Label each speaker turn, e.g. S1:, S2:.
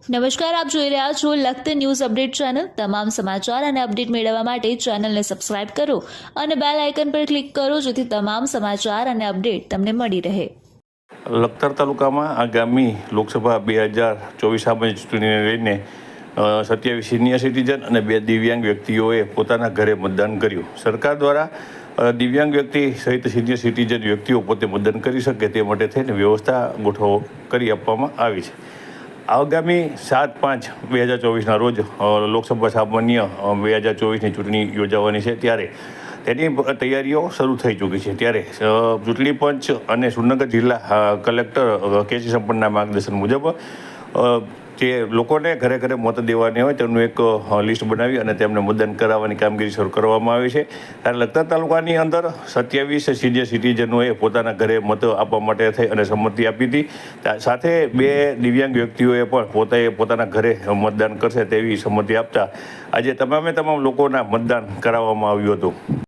S1: નમસ્કાર, આપ જોઈ રહ્યા છો લખત ન્યૂઝ અપડેટ ચેનલ। તમામ સમાચાર અને અપડેટ મેળવવા માટે ચેનલને સબસ્ક્રાઇબ કરો અને બેલ આઇકન પર ક્લિક કરો જેથી તમામ સમાચાર અને અપડેટ તમને મળી રહે।
S2: લખતર તાલુકામાં આગામી લોકસભા 2024 સામાન્ય ચૂંટણીને લઈને 27 સિનિયર સિટીઝન અને 2 દિવ્યાંગ વ્યક્તિઓએ પોતાના ઘરે મતદાન કર્યું। સરકાર દ્વારા દિવ્યાંગ વ્યક્તિ સહિત સિનિયર સિટીઝન વ્યક્તિઓ પોતે મતદાન કરી શકે તે માટે થઈને વ્યવસ્થા કરી આપવામાં આવી છે। આગામી 7/5/2024ના રોજ લોકસભા સામાન્ય 2024ની ચૂંટણી યોજાવાની છે, ત્યારે તેની તૈયારીઓ શરૂ થઈ ચૂકી છે। ત્યારે ચૂંટણી પંચ અને સુરનગર જિલ્લા કલેક્ટર કેસી સંપન્નના માર્ગદર્શન મુજબ જે લોકોને ઘરે ઘરે મત દેવાની હોય તેનું એક લિસ્ટ બનાવી અને તેમને મતદાન કરાવવાની કામગીરી શરૂ કરવામાં આવી છે। ત્યારે લખતર તાલુકાની અંદર 27 સિનિયર સિટીઝનોએ પોતાના ઘરે મત આપવા માટે થઈ અને સંમતિ આપી હતી। સાથે 2 દિવ્યાંગ વ્યક્તિઓએ પણ પોતાના ઘરે મતદાન કરશે તેવી સંમતિ આપતા આજે તમામ લોકોના મતદાન કરાવવામાં આવ્યું હતું।